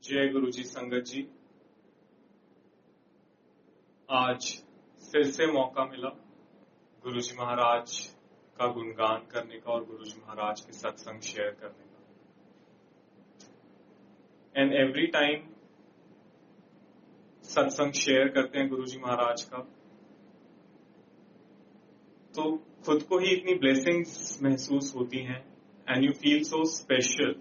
जय गुरु जी संगत जी। आज फिर से मौका मिला गुरु जी महाराज का गुणगान करने का और गुरु जी महाराज के सत्संग शेयर करने का। एंड एवरी टाइम सत्संग शेयर करते हैं गुरु जी महाराज का तो खुद को ही इतनी ब्लेसिंग्स महसूस होती हैं and you feel so special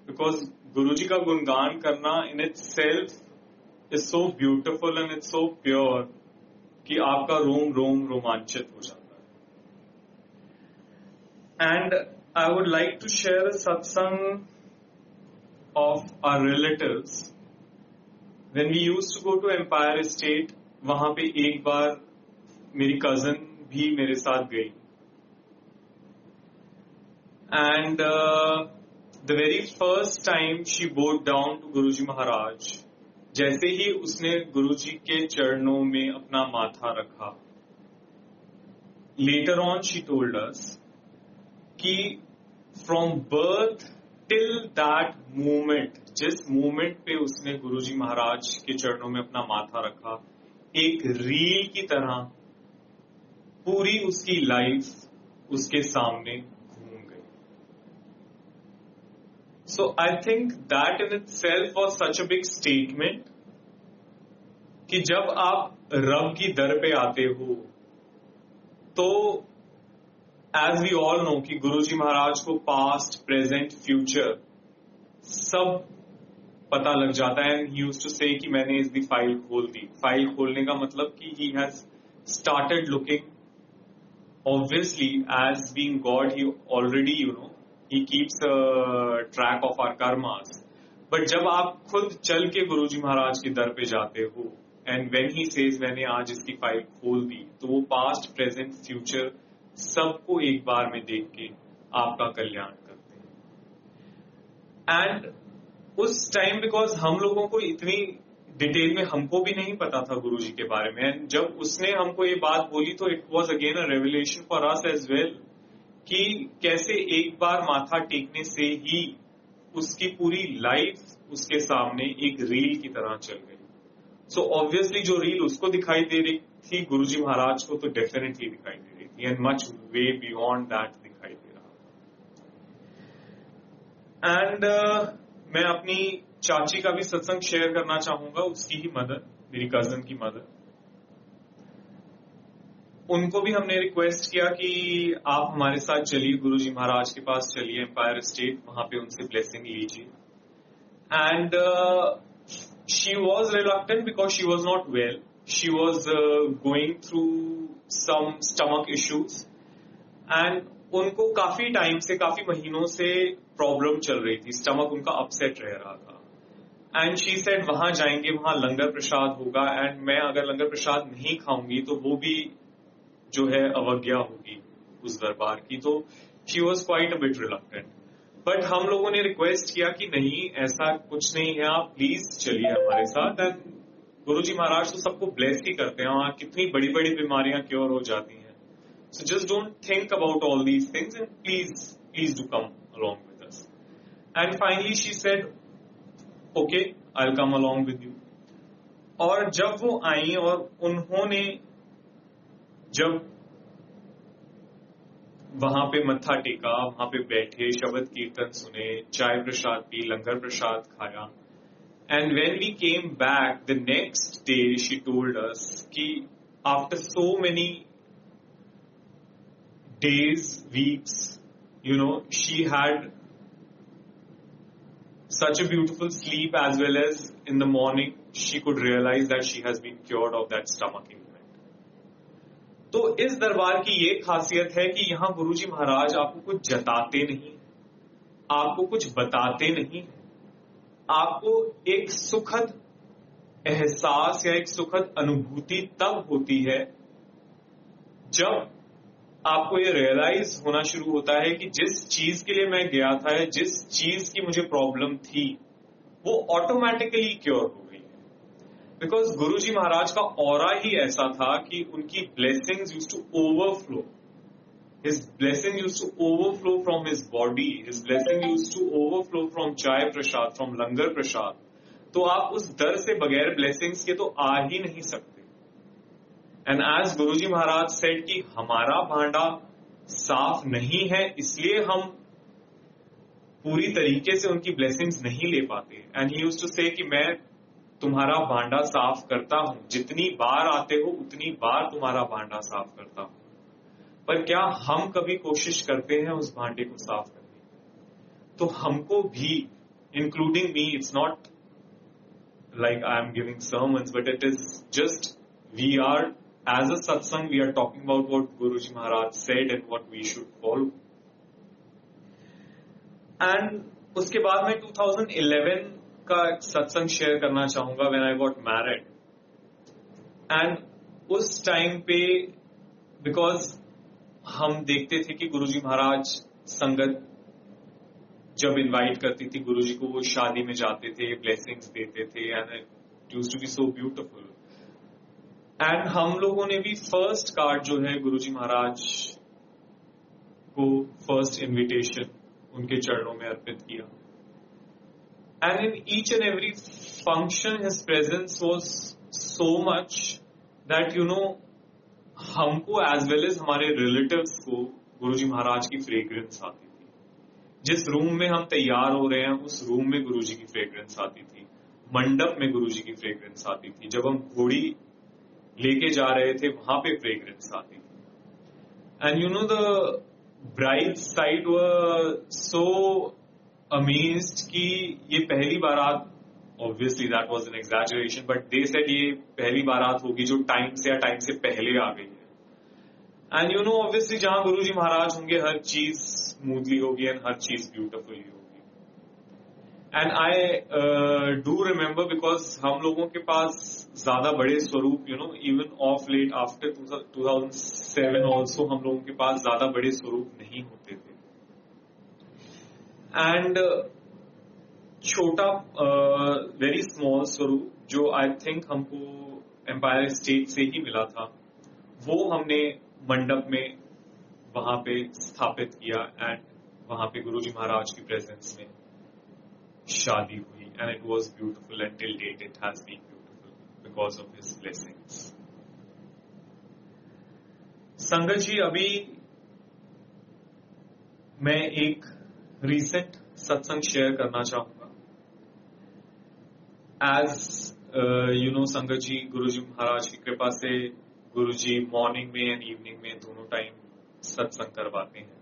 because Guru ji का गुणगान करना in itself is so beautiful and it's so pure कि आपका रोम रोम रोमांचित हो जाता है। And I would like to share a satsang of our relatives. When we used to go to Empire State, वहां पे एक बार मेरी कजन भी मेरे साथ गई and the very first time she bowed down to Guruji Maharaj, जैसे ही उसने गुरुजी के चरणों में अपना माथा रखा, later on she told us कि from birth till that moment, जिस मोमेंट पे उसने गुरुजी महाराज के चरणों में अपना माथा रखा, एक रील की तरह पूरी उसकी लाइफ उसके सामने घूम गई। So I think that in itself was such a big statement कि जब आप रब की दर पे आते हो तो एज वी ऑल नो कि गुरुजी महाराज को पास्ट, प्रेजेंट, फ्यूचर सब पता लग जाता है। ही यूज्ड टू से कि मैंने इसकी फाइल खोल दी। फाइल खोलने का मतलब कि he has started looking. Obviously, as being God, he already, he keeps track of our karmas. But जब आप खुद चल के गुरुजी महाराज के दर पे जाते हो and when he says मैंने आज इसकी फाइल खोल दी, तो वो पास्ट, प्रेजेंट, फ्यूचर सबको एक बार में देख के आपका कल्याण करते हैं। एंड उस टाइम बिकॉज हम लोगों को इतनी डिटेल में हमको भी नहीं पता था गुरुजी के बारे में, जब उसने हमको ये बात बोली तो it was again a revelation for us as well कि कैसे एक बार माथा टेकने से ही उसकी पूरी लाइफ उसके सामने एक रील की तरह चल गई। सो ऑब्वियसली जो रील उसको दिखाई दे रही थी, गुरुजी महाराज को तो डेफिनेटली दिखाई दे रही थी and much way beyond that दिखाई दे रहा। एंड मैं अपनी चाची का भी सत्संग शेयर करना चाहूंगा, उसकी ही मदर, मेरी कजन की मदर। उनको भी हमने रिक्वेस्ट किया कि आप हमारे साथ चलिए, गुरुजी महाराज के पास चलिए एम्पायर स्टेट, वहां पे उनसे ब्लेसिंग लीजिए। And she was reluctant because she was not well. She was going through some stomach issues and उनको काफी टाइम से, काफी महीनों से प्रॉब्लम चल रही थी, स्टमक उनका अपसेट रह रहा था। एंड शी सेड वहां जाएंगे, वहां लंगर प्रसाद होगा एंड मैं अगर लंगर प्रसाद नहीं खाऊंगी तो वो भी जो है अवज्ञा होगी उस दरबार की। तो she was quite a bit reluctant. But हम लोगों ने रिक्वेस्ट किया कि नहीं, ऐसा कुछ नहीं है, आप प्लीज चलिए हमारे साथ। एंड गुरुजी महाराज तो सबको ब्लेस ही करते हैं, वहां कितनी बड़ी बड़ी बीमारियां क्योर हो जाती हैं। So just don't think about all these things and please do come along with us. And finally she said, okay, I'll come along with you. और जब वो आई और उन्होंने जब वहां पे मत्था टेका, वहां पे बैठे, शब्द कीर्तन सुने, चाय प्रसाद पी, लंगर प्रसाद खाया, and when we came back the next day she told us कि after so many days, weeks, she had such a beautiful sleep as well as in the morning she could realize that she has been cured of that stomach ailment. तो इस दरबार की ये खासियत है कि यहाँ गुरुजी महाराज आपको कुछ जताते नहीं, आपको कुछ बताते नहीं, आपको एक सुखद एहसास या एक सुखद अनुभूति तब होती है जब आपको ये रियलाइज होना शुरू होता है कि जिस चीज के लिए मैं गया था, जिस चीज की मुझे प्रॉब्लम थी, वो ऑटोमेटिकली क्योर हो गई है। बिकॉज गुरुजी महाराज का ऑरा ही ऐसा था कि उनकी blessings used to overflow. His blessing used to overflow from his body. His blessing used to overflow from Chai Prasad, from Langar Prasad. तो आप उस दर से बगैर blessings के तो आ ही नहीं सकते. And as Guruji Maharaj said कि हमारा भांडा साफ नहीं है इसलिए हम पूरी तरीके से उनकी blessings नहीं ले पाते. And he used to say कि मैं तुम्हारा भांडा साफ करता हूं, जितनी बार आते हो उतनी बार तुम्हारा भांडा साफ करता हूं. पर क्या हम कभी कोशिश करते हैं उस भांडे को साफ करने की? तो हमको भी, including me, it's not like I am giving sermons, but it is just we are as a satsang, we are talking about what Guruji Maharaj said and what we should follow. And उसके बाद मैं 2011 का सत्संग शेयर करना चाहूंगा, when I got married. And उस time पे because हम देखते थे कि गुरुजी महाराज संगत जब इनवाइट करती थी गुरुजी को, वो शादी में जाते थे, ब्लेसिंग्स देते थे, and it used to be so beautiful. And हम लोगों ने भी फर्स्ट कार्ड जो है गुरुजी महाराज को, फर्स्ट इनविटेशन उनके चरणों में अर्पित किया. And in each and every function his presence was so much that you know हमको एज वेल एज हमारे रिलेटिव्स को गुरुजी महाराज की फ्रेग्रेंस आती थी. जिस रूम में हम तैयार हो रहे हैं उस रूम में गुरुजी की फ्रेग्रेंस आती थी. मंडप में गुरुजी की फ्रेग्रेंस आती थी. जब हम घोड़ी लेके जा रहे थे वहां पे फ्रेग्रेंस आती थी. And you know the bride side were so amazed कि ये पहली बारात, obviously that was an exaggeration, but they said ये पहली बारात होगी जो टाइम से पहले आ गई है. एंड यू नो ऑब्वियसली जहां गुरुजी महाराज होंगे हर चीज स्मूथली होगी एंड हर चीज ब्यूटिफुली होगी. And I do remember because हम लोगों के पास ज्यादा बड़े स्वरूप, you know even of late after 2007 also हम लोगों के पास ज्यादा बड़े स्वरूप नहीं होते थे. एंड छोटा वेरी स्मॉल स्वरूप जो आई थिंक हमको एम्पायर स्टेट से ही मिला था, वो हमने मंडप में वहां पे स्थापित किया. एंड वहां पे गुरुजी महाराज की प्रेजेंस में शादी हुई. And it was beautiful and till date it has been beautiful because of his blessings. Sangat ji, अभी मैं एक रीसेंट सत्संग शेयर करना चाहूंगा. एज यू नो संगत जी, गुरुजी महाराज की कृपा से गुरुजी मॉर्निंग में एंड इवनिंग में दोनों टाइम सत्संग करवाते हैं.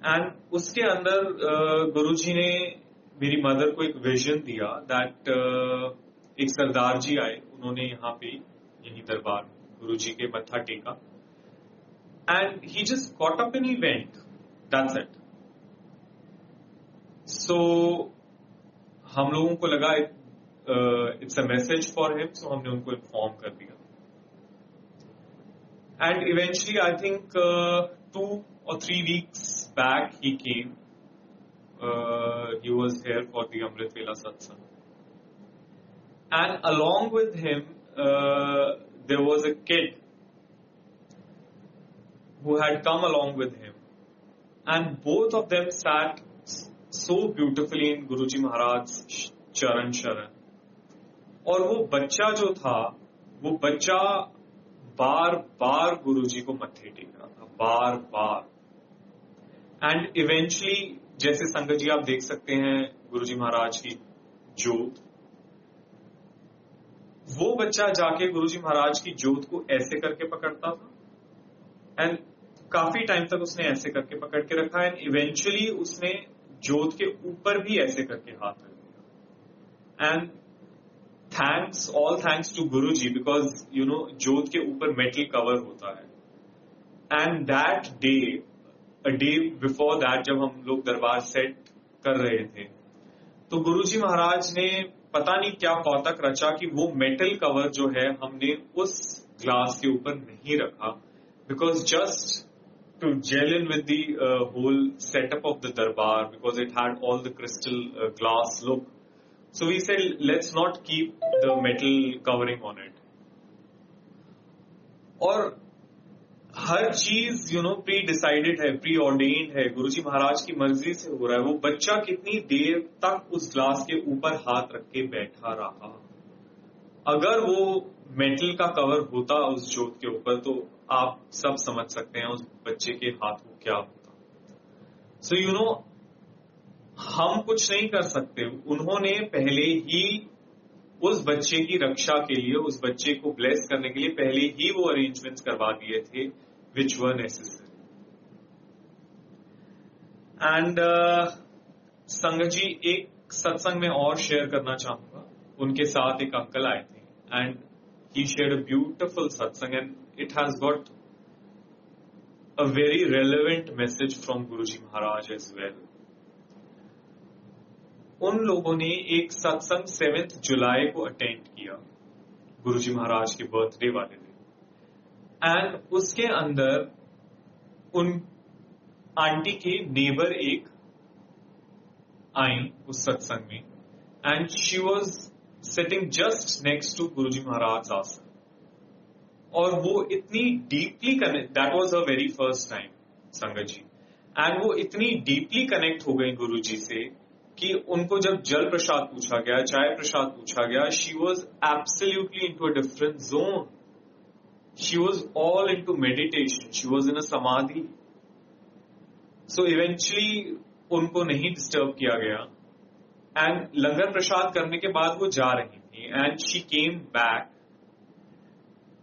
एंड उसके अंदर गुरुजी ने मेरी मदर को एक विजन दिया दैट एक सरदार जी आए, उन्होंने यहाँ पे यही दरबार गुरुजी के मत्था टेका and he just got up and he went, that's it. So हम लोगों को लगा it's a message for him, so हमने उनको इन्फॉर्म कर दिया. And eventually I think 2 or 3 weeks back he came. He was here for the Amrit Vela Satsang. And along with him, there was a kid who had come along with him. And both of them sat so beautifully in Guruji Maharaj's Charan Sharan. और वो बच्चा जो था, वो बच्चा बार बार गुरुजी को मत्थे take रहा था, बार बार. एंड इवेंचुअली जैसे संगत जी आप देख सकते हैं गुरुजी महाराज की जोत, वो बच्चा जाके गुरुजी महाराज की जोत को ऐसे करके पकड़ता था एंड काफी टाइम तक उसने ऐसे करके पकड़ के रखा. एंड इवेंचुअली उसने जोत के ऊपर भी ऐसे करके हाथ रख दिया. And thanks, all thanks to Guruji, because you know जोत के ऊपर मेटल कवर होता है. And that day, a day before that, जब हम लोग दरबार सेट कर रहे थे, तो गुरुजी महाराज ने पता नहीं क्या कौतक रचा कि वो मेटल कवर जो है हमने उस ग्लास के ऊपर नहीं रखा, because just to gel in with the whole setup of the darbar, because it had all the crystal glass look. So we said, let's not keep the metal covering on it. और हर चीज pre decided है, pre ordained है, गुरुजी महाराज की मर्जी से हो रहा है। वो बच्चा कितनी देर तक उस ग्लास के ऊपर हाथ रख के बैठा रहा, अगर वो मेटल का कवर होता उस जोत के ऊपर तो आप सब समझ सकते हैं उस बच्चे के हाथ को क्या होता। सो हम कुछ नहीं कर सकते। उन्होंने पहले ही उस बच्चे की रक्षा के लिए, उस बच्चे को ब्लेस करने के लिए पहले ही वो अरेंजमेंट्स करवा दिए थे विच वर नेसेसरी। एंड संगत जी, एक सत्संग में और शेयर करना चाहूंगा। उनके साथ एक अंकल आए थे and he shared a beautiful satsang and it has got a very relevant message from Guruji Maharaj as well. उन लोगों ने एक सत्संग 7 जुलाई को अटेंड किया, गुरुजी महाराज के बर्थडे वाले दिन। एंड उसके अंदर उन आंटी के नेबर एक आई उस सत्संग में and she was sitting just next to Guruji Maharaj asan. और वो इतनी deeply connect, that was a very first time sangat ji, and वो इतनी डीपली कनेक्ट हो गई गुरुजी से कि उनको जब जल प्रसाद पूछा गया, चाय प्रसाद पूछा गया, she was absolutely into a different zone. She was all into meditation, she was in a samadhi. So eventually उनको नहीं डिस्टर्ब किया गया एंड लंगर प्रसाद करने के बाद वो जा रही थी एंड शी केम बैक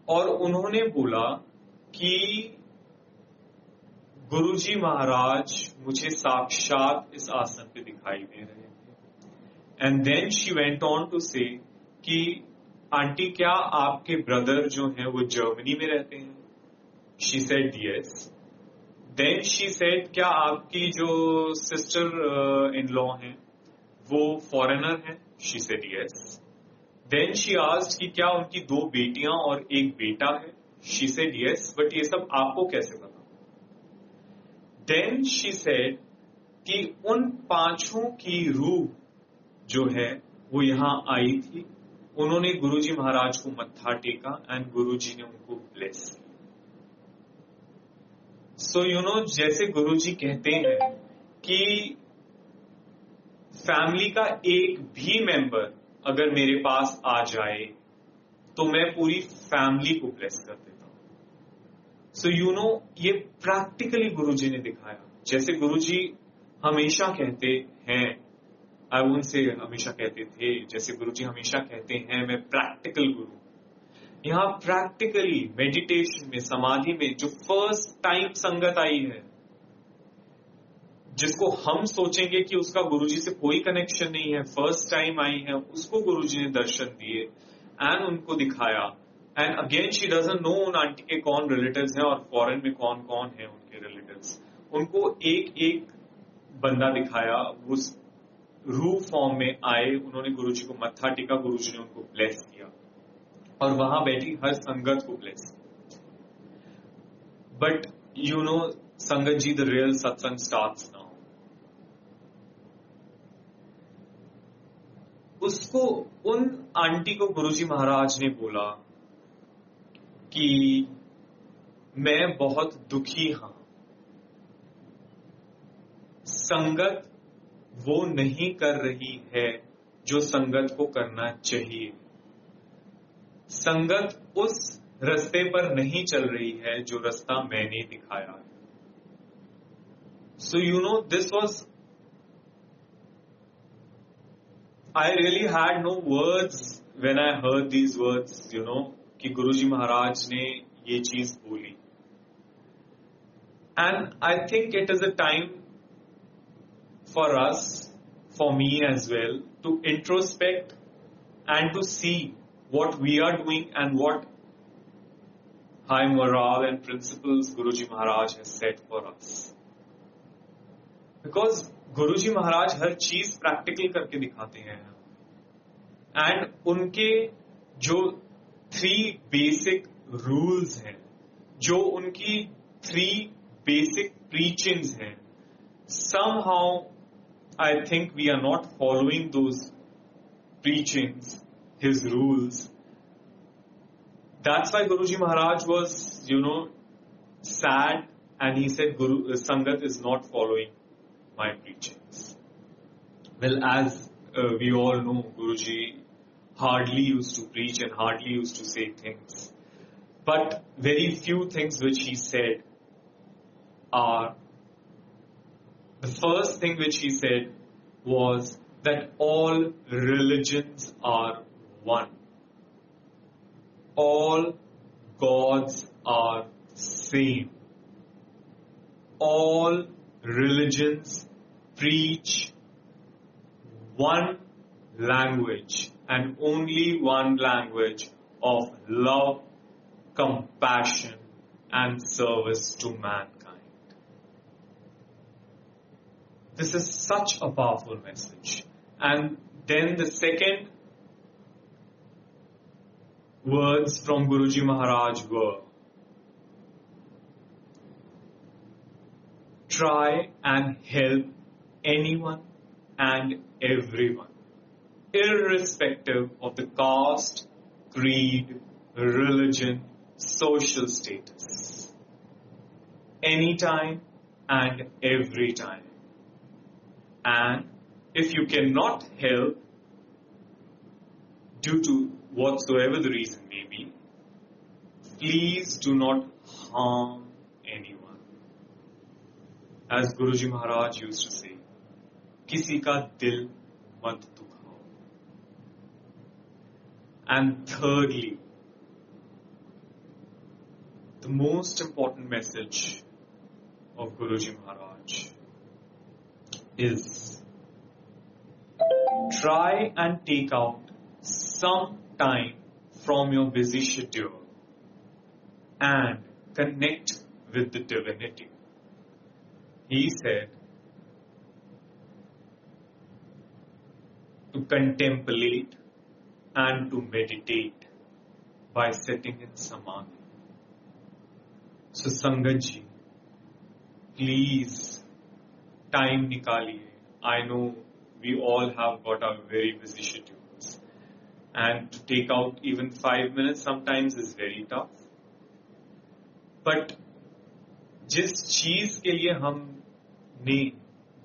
और उन्होंने बोला कि गुरुजी महाराज मुझे साक्षात इस आसन पे दिखाई दे रहे थे। And then she went on to say कि आंटी क्या आपके ब्रदर जो हैं वो जर्मनी में रहते हैं? She said yes. Then she said क्या आपकी जो सिस्टर इन लॉ हैं वो फॉरेनर हैं? She said yes. Then she asked कि क्या उनकी 2 बेटियां और एक बेटा है? शी सेड यस, बट ये सब आपको कैसे पता? देन शी सेड कि उन 5 की रूह जो है वो यहां आई थी, उन्होंने गुरुजी महाराज को मत्था टेका एंड गुरुजी ने उनको ब्लेस किया। सो जैसे गुरुजी कहते हैं कि फैमिली का एक भी मेंबर अगर मेरे पास आ जाए तो मैं पूरी फैमिली को ब्लेस कर देता हूं। सो ये प्रैक्टिकली गुरुजी ने दिखाया। जैसे गुरुजी हमेशा कहते हैं, आई वोंट से हमेशा कहते थे, जैसे गुरुजी हमेशा कहते हैं मैं प्रैक्टिकल गुरु। यहां प्रैक्टिकली मेडिटेशन में, समाधि में जो फर्स्ट टाइम संगत आई है, जिसको हम सोचेंगे कि उसका गुरुजी से कोई कनेक्शन नहीं है, फर्स्ट टाइम आई है, उसको गुरुजी ने दर्शन दिए एंड उनको दिखाया। And again she doesn't know उन आंटी के कौन रिलेटिव्स हैं और फॉरेन में कौन कौन है उनके रिलेटिव्स। उनको एक एक बंदा दिखाया, उस रूह फॉर्म में आए, उन्होंने गुरुजी को मत्था टेका, गुरुजी ने उनको ब्लेस किया और वहां बैठी हर संगत को ब्लेस किया। बट संगत जी, द रियल सत्संग स्टार्ट्स नाउ। उसको, उन आंटी को गुरुजी महाराज ने बोला कि मैं बहुत दुखी हूं, संगत वो नहीं कर रही है जो संगत को करना चाहिए, संगत उस रास्ते पर नहीं चल रही है जो रास्ता मैंने दिखाया है। So this was, I really had no words when I heard these words, कि गुरुजी महाराज ने ये चीज बोली। And I think it is a time for us, for me as well, to introspect and to see what we are doing and what high morale and principles Guruji Maharaj has set for us. Because गुरुजी महाराज हर चीज practical करके दिखाते हैं and उनके जो 3 basic rules हैं, जो उनकी 3 basic preachings हैं, somehow I think we are not following those preachings, his rules. That's why Guruji Maharaj was, sad and he said, Sangat is not following my preachings. Well, as we all know, Guruji hardly used to preach and hardly used to say things. But very few things which he said are, the first thing which he said was that all religions are one. All gods are same. All religions preach one language and only one language of love, compassion, and service to mankind. This is such a powerful message. And then the second words from Guruji Maharaj were, try and help anyone and everyone, irrespective of the caste, creed, religion, social status. Anytime and every time. And if you cannot help, due to whatsoever the reason may be, please do not harm anyone. As Guruji Maharaj used to say, kisi ka dil mat dukhao. And thirdly, the most important message of Guruji Maharaj is, try and take out some time from your busy schedule and connect with the divinity. He said to contemplate and to meditate by sitting in samadhi. So Sangat ji, please time nikaliye. I know we all have got our very busy schedules, and to take out even 5 minutes sometimes is very tough. But जिस चीज के लिए हमने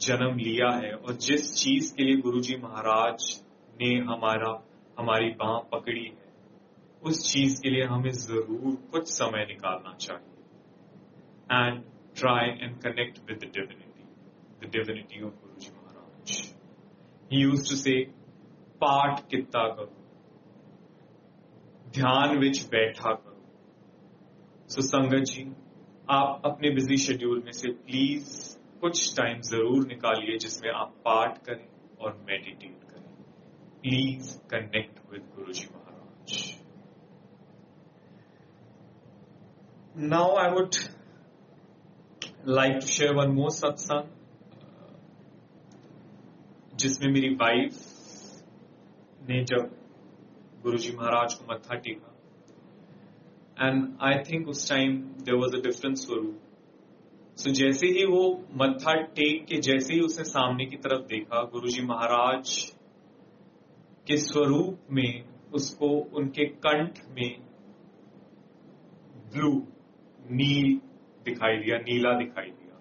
जन्म लिया है और जिस चीज के लिए गुरुजी महाराज ने हमारी बांह पकड़ी है, उस चीज के लिए हमें जरूर कुछ समय निकालना चाहिए. And try and connect with the divinity of Guruji Maharaj. He used to say, पाठ कितना करो, ध्यान विच बैठा करो. So संगत जी, आप अपने बिजी शेड्यूल में से प्लीज कुछ टाइम जरूर निकालिए जिसमें आप पाठ करें और मेडिटेट करें. Please connect with Guruji Maharaj. Now I would like to share one more satsang जिसमें मेरी वाइफ ने जब गुरुजी महाराज को मत्था टेका, एंड आई थिंक उस time there was a different स्वरूप. सो जैसे ही वो मत्था टेक के जैसे ही उसने सामने की तरफ देखा, गुरुजी महाराज के स्वरूप में उसको उनके कंठ में ब्लू नील दिखाई दिया, नीला दिखाई दिया,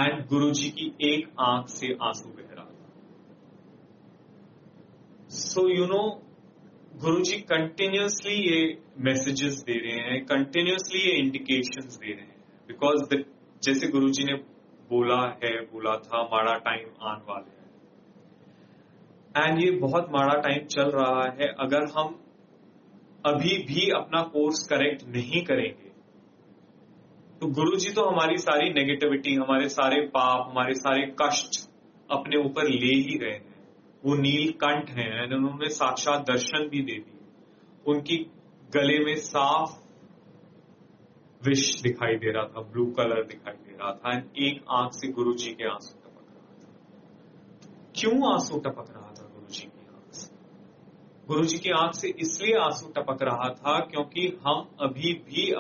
एंड गुरुजी की एक आंख से आंसू बह रहा था. सो यू नो, गुरुजी कंटिन्यूसली ये मैसेजेस दे रहे हैं, कंटिन्यूसली ये इंडिकेशंस दे रहे हैं, बिकॉज जैसे गुरुजी ने बोला था माड़ा टाइम आने वाले हैं, एंड ये बहुत माड़ा टाइम चल रहा है. अगर हम अभी भी अपना कोर्स करेक्ट नहीं करेंगे तो गुरुजी तो हमारी सारी नेगेटिविटी, हमारे सारे पाप, हमारे सारे कष्ट अपने ऊपर ले ही रहे हैं. वो नीलकंठ हैं एंड उन्होंने साक्षात दर्शन भी दे दिए. उनकी गले में साफ विष दिखाई दे रहा था, ब्लू कलर दिखाई दे रहा था, एंड एक आंख से गुरुजी के आंसू टपक रहा था. क्यों आंसू टपक रहा था गुरुजी की आंख से? गुरुजी की आंख से इसलिए आंसू टपक रहा था क्योंकि हम अभी भी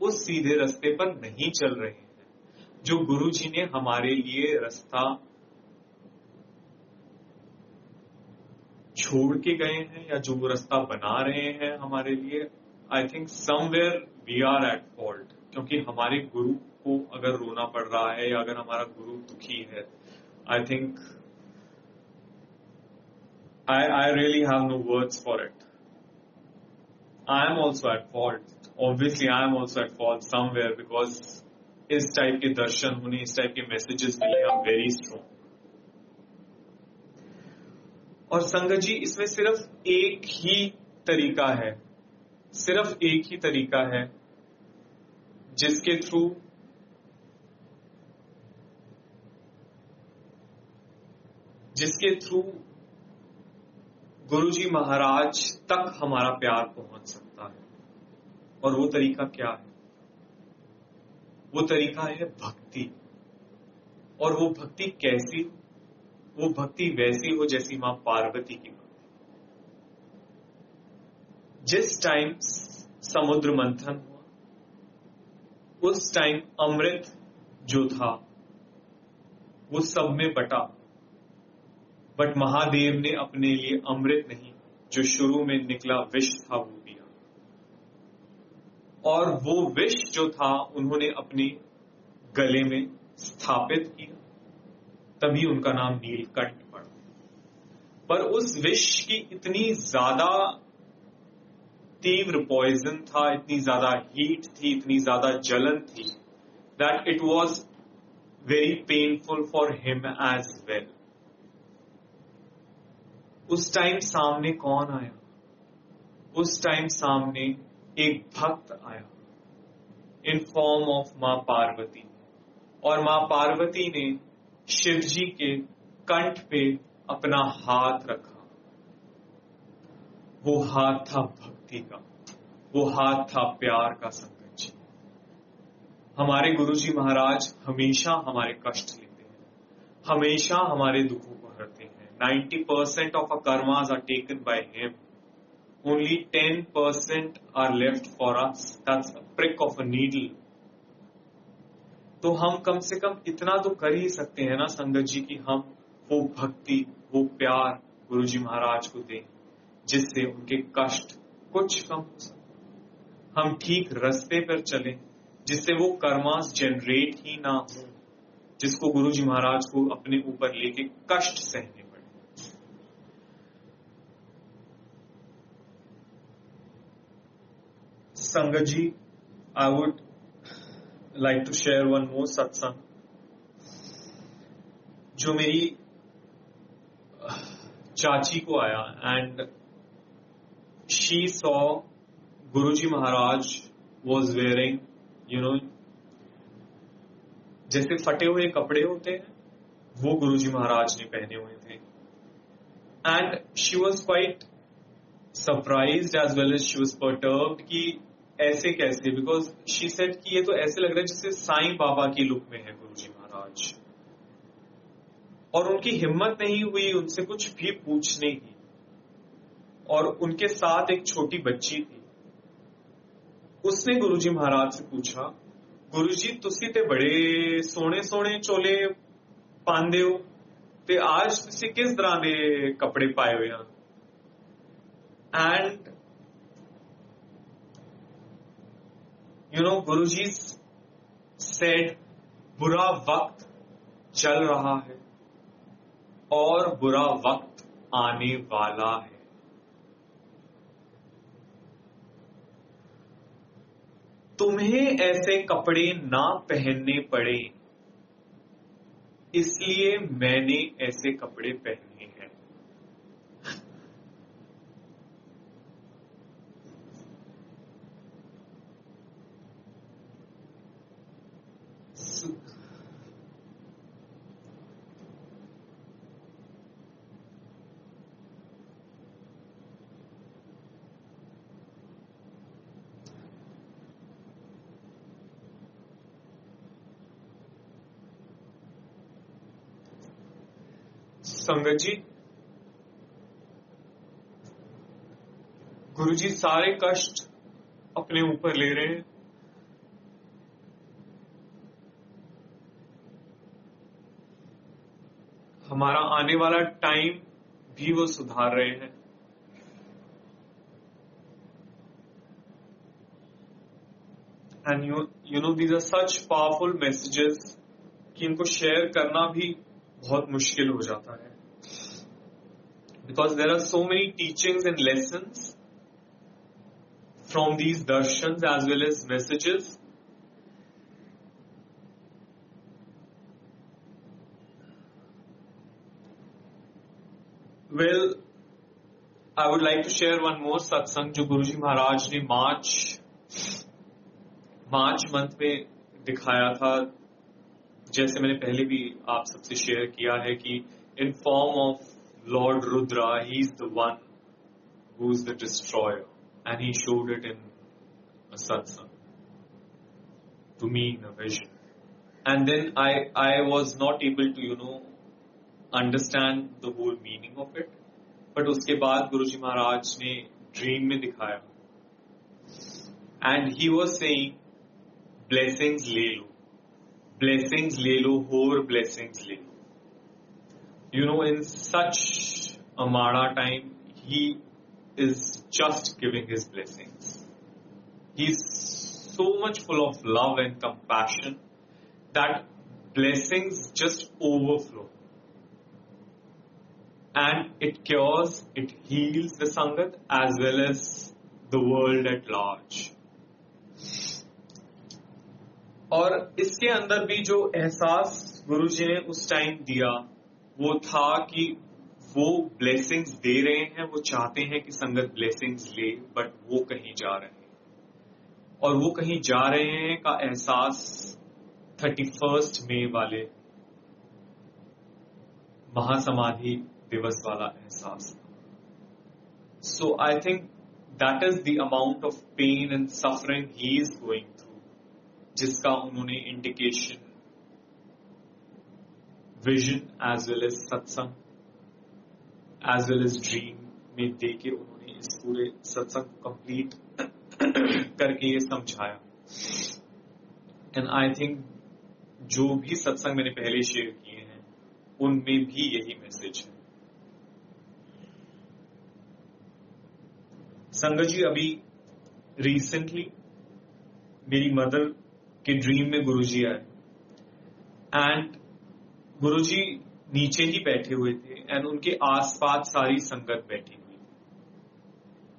उस सीधे रास्ते पर नहीं चल रहे हैं जो गुरुजी ने हमारे लिए रास्ता छोड़ के गए हैं, या जो वो रास्ता बना रहे हैं हमारे लिए. I think somewhere we are at fault. क्योंकि हमारे गुरु को अगर रोना पड़ रहा है या अगर हमारा गुरु दुखी है, I think I really have no words for it. I am also at fault. Obviously I am also at fault somewhere, because इस टाइप के दर्शन होने, इस टाइप के मैसेजेस मिले आर वेरी स्ट्रॉन्ग. और संगत जी, इसमें सिर्फ एक ही तरीका है, सिर्फ एक ही तरीका है जिसके थ्रू गुरुजी महाराज तक हमारा प्यार पहुंच सकता है. और वो तरीका क्या है? वो तरीका है भक्ति. और वो भक्ति कैसी? वो भक्ति वैसी हो जैसी मां पार्वती की भक्ति. जिस टाइम समुद्र मंथन हुआ, उस टाइम अमृत जो था वो सब में बटा, बट महादेव ने अपने लिए अमृत नहीं, जो शुरू में निकला विष था, वो दिया. और वो विष जो था उन्होंने अपने गले में स्थापित किया, तभी उनका नाम नीलकंठ पड़ा. पर उस विष की इतनी ज्यादा तीव्र पॉइजन था, इतनी ज्यादा हीट थी, इतनी ज्यादा जलन थी, that it was very painful for him as well. उस टाइम सामने कौन आया? उस टाइम सामने एक भक्त आया इन फॉर्म ऑफ मां पार्वती. और मां पार्वती ने शिव जी के कंठ पे अपना हाथ रखा. वो हाथ था भक्ति का, वो हाथ था प्यार का. संगत जी, हमारे गुरुजी महाराज हमेशा हमारे कष्ट लेते हैं, हमेशा हमारे दुखों को हरते हैं. 90% of our karmas are taken by him. Only 10% are left for us. That's a prick of a needle. तो हम कम से कम इतना तो कर ही सकते हैं ना संगत जी, कि हम वो भक्ति, वो प्यार गुरुजी महाराज को दें, जिससे उनके कष्ट कुछ कम हो सके. हम ठीक रास्ते पर चलें, जिससे वो कर्मास जनरेट ही ना हो, जिसको गुरुजी महाराज को अपने ऊपर लेके कष्ट सहने पड़े. Sangat ji, I would like to share one more satsang, जो मेरी चाची को आया. And she saw Guruji Maharaj was wearing, you know, जैसे फटे हुए कपड़े होते हैं, वो गुरुजी महाराज ने पहने हुए थे. And she was quite surprised as well as she was perturbed कि ऐसे कैसे, बिकॉज शी सेड कि ये तो ऐसे लग रहा है जैसे साईं बाबा की लुक में है गुरुजी महाराज. और उनकी हिम्मत नहीं हुई उनसे कुछ भी पूछने की. और उनके साथ एक छोटी बच्ची थी. उसने गुरुजी महाराज से पूछा, गुरुजी तुसी ते बड़े सोने सोने चोले पांदे हो, ते आज तुसी किस तरह दे कपड़े पाए हुए हैं? And you no, Guruji said, बुरा वक्त चल रहा है और बुरा वक्त आने वाला है. तुम्हें ऐसे कपड़े ना पहनने पड़े, इसलिए मैंने ऐसे कपड़े पहने हैं. संगत जी, गुरुजी सारे कष्ट अपने ऊपर ले रहे हैं. हमारा आने वाला टाइम भी वो सुधार रहे हैं. And you know these are such powerful messages कि इनको शेयर करना भी बहुत मुश्किल हो जाता है, because there are so many teachings and lessons from these darshans as well as messages. Well, I would like to share one more satsang जो गुरुजी महाराज ने मार्च मंथ में दिखाया था, जैसे मैंने पहले भी आप सबसे शेयर किया है कि in form of Lord Rudra, he is the one who is the destroyer, and he showed it in a satsang to me in a vision. And then I was not able to understand the whole meaning of it, but उसके बाद गुरुजी महाराज ने dream में दिखाया, and he was saying blessings ले लो और blessings ले लो. In such a mada time, he is just giving his blessings. He's so much full of love and compassion that blessings just overflow. And it cures, it heals the Sangat as well as the world at large. और इसके अंदर भी जो एहसास गुरुजी ने उस time दिया वो था कि वो ब्लेसिंग्स दे रहे हैं, वो चाहते हैं कि संगत ब्लेसिंग्स ले, बट वो कहीं जा रहे हैं, और वो कहीं जा रहे हैं का एहसास 31 मई वाले महासमाधि दिवस वाला एहसास था. So I think that is the amount of pain and suffering he is going through, जिसका उन्होंने indication vision as well as satsang as well as dream में देके उन्होंने इस पूरे सत्संग को कंप्लीट करके ये समझाया. एंड आई थिंक जो भी सत्संग मैंने पहले शेयर किए हैं उनमें भी यही मैसेज है. संगत जी, अभी रिसेंटली मेरी मदर के ड्रीम में गुरुजी आए, एंड गुरुजी नीचे ही बैठे हुए थे, एंड उनके आसपास सारी संगत बैठी हुई,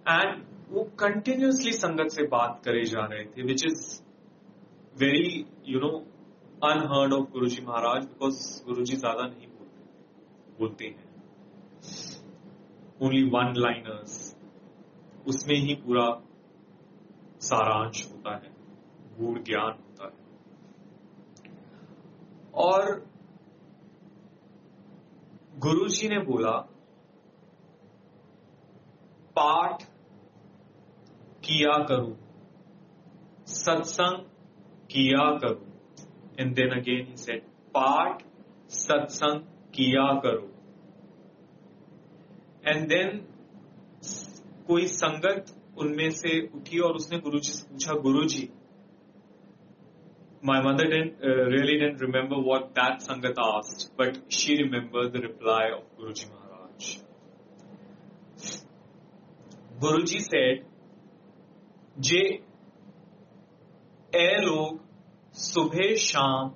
एंड वो कंटिन्यूसली संगत से बात करे जा रहे थे, which is very unheard of Guruji Maharaj, because Guruji ज्यादा नहीं बोलते हैं, ओनली वन लाइनर्स, उसमें ही पूरा सारांश होता है, गूढ़ ज्ञान होता है. और गुरुजी ने बोला पाठ किया करो, सत्संग किया करो, and then again he said पाठ सत्संग किया करो. एंड देन कोई संगत उनमें से उठी और उसने गुरुजी से पूछा, गुरुजी, my mother really didn't remember what that sangat asked, but she remembered the reply of Guruji Maharaj. Guruji said, जे ए लोग सुबह शाम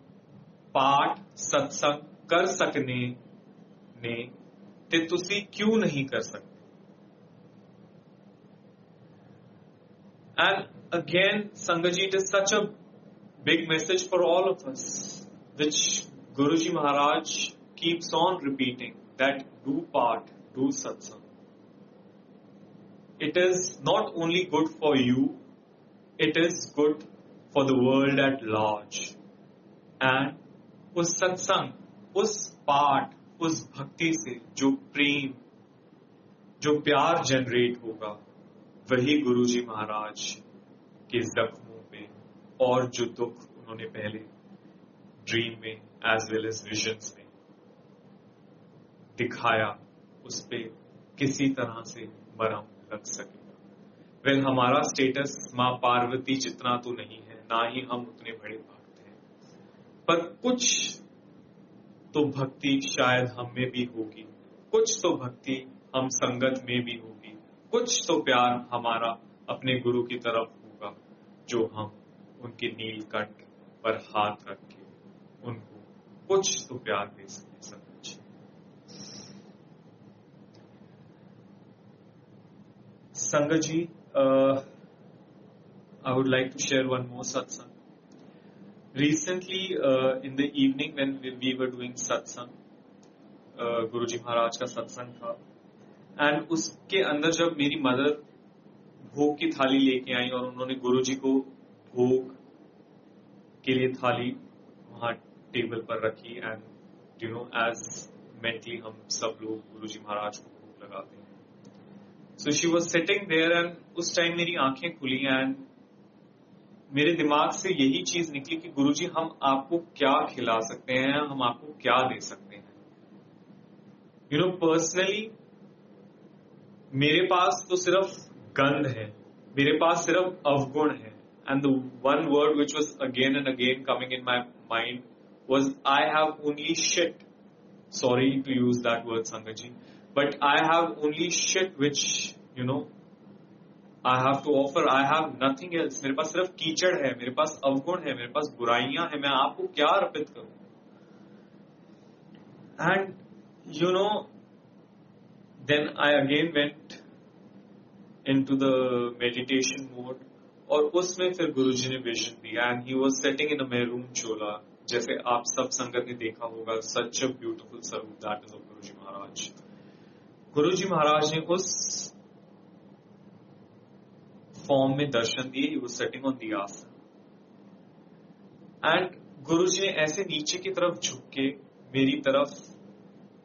पाठ सत्संग कर सकने ने ते तुसी क्यों नहीं कर सकते. And again, Sangaji, it is such a big message for all of us, which Guruji Maharaj keeps on repeating, that do part, do satsang. It is not only good for you, it is good for the world at large. And उस सत्संग, उस पाठ, उस भक्ति से जो प्रेम, जो प्यार जनरेट होगा, वही गुरुजी महाराज के जख्मों पे और जो दुख उन्होंने पहले ड्रीम में एज वेल एज विजन्स में दिखाया, उस पे किसी तरह से मरहम लग सकेगा. वेल, हमारा स्टेटस मां पार्वती जितना तो नहीं है, ना ही हम उतने बड़े भक्त हैं, पर कुछ तो भक्ति शायद हम में भी होगी, कुछ तो भक्ति हम संगत में भी होगी, कुछ तो प्यार हमारा अपने गुरु की तरफ होगा जो हम उनके नीलकंठ पर हाथ रख के उनको कुछ तो प्यार दे सके संगत जी। संगत जी, I would like to share one more satsang. Recently, in the evening when we were doing satsang, गुरुजी महाराज का सत्संग था, एंड उसके अंदर जब मेरी मदर भोग की थाली लेके आई और उन्होंने गुरुजी को भोग के लिए थाली वहां टेबल पर रखी, and you know as mentally हम सब लोग गुरुजी महाराज को भोग लगाते हैं। So she was sitting there, and उस टाइम मेरी आंखें खुली एंड मेरे दिमाग से यही चीज निकली कि गुरुजी हम आपको क्या खिला सकते हैं, हम आपको क्या दे सकते हैं। यू नो पर्सनली मेरे पास तो सिर्फ गंध है, मेरे पास सिर्फ अवगुण है, and the one word which was again and again coming in my mind was I have only shit. Sorry to use that word sangat ji, but I have only shit which you know I have to offer, I have nothing else. मेरे पास सिर्फ कीचड़ है, मेरे पास अवगुण है, मेरे पास बुराइयां हैं, मैं आपको क्या अर्पित करूं। And you know then I again went into the meditation mode, और उसमें फिर गुरुजी ने विजन दिया, and he was setting in a maroon chola, जैसे आप सब संगत ने देखा होगा, such a beautiful swaroop that is of Guruji Maharaj. Guruji Maharaj ने उस फॉर्म में दर्शन दिए, he was setting on the asan, and Guruji ने ऐसे नीचे की तरफ झुक के मेरी तरफ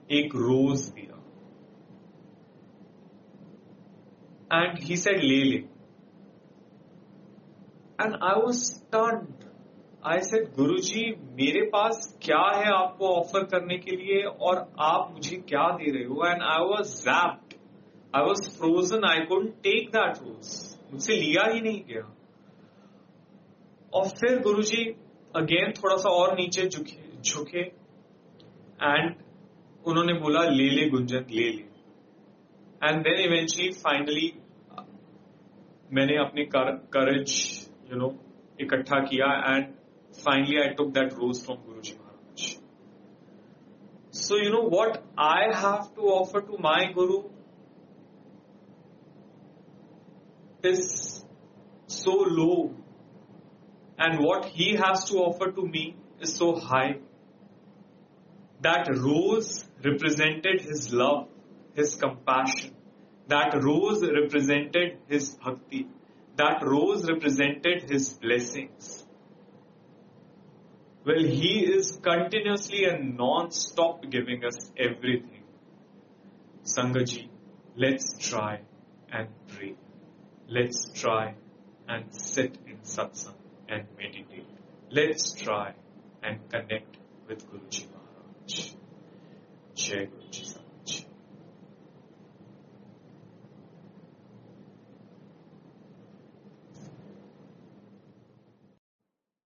एक रोज दिया, एंड ही सेड ले। And I was stunned. I said Guruji मेरे पास क्या है आपको ऑफर करने के लिए, और आप मुझे क्या दे रहे हो। And I was zapped, I was frozen, I couldn't take that rose, मुझसे लिया ही नहीं गया। और फिर गुरुजी अगेन थोड़ा सा और नीचे झुके एंड उन्होंने बोला ले गुंजन ले। एंड देन इवेंचुअली फाइनली मैंने अपने करेज यू नो इकट्ठा किया, and finally I took that rose from Guruji Maharaj. So you know what I have to offer to my guru is so low, and what he has to offer to me is so high. That rose represented his love, his compassion. That rose represented his bhakti. That rose represented his blessings. Well, he is continuously and non-stop giving us everything. Sangaji, let's try and pray. Let's try and sit in satsang and meditate. Let's try and connect with Guruji Maharaj. Jai Guruji.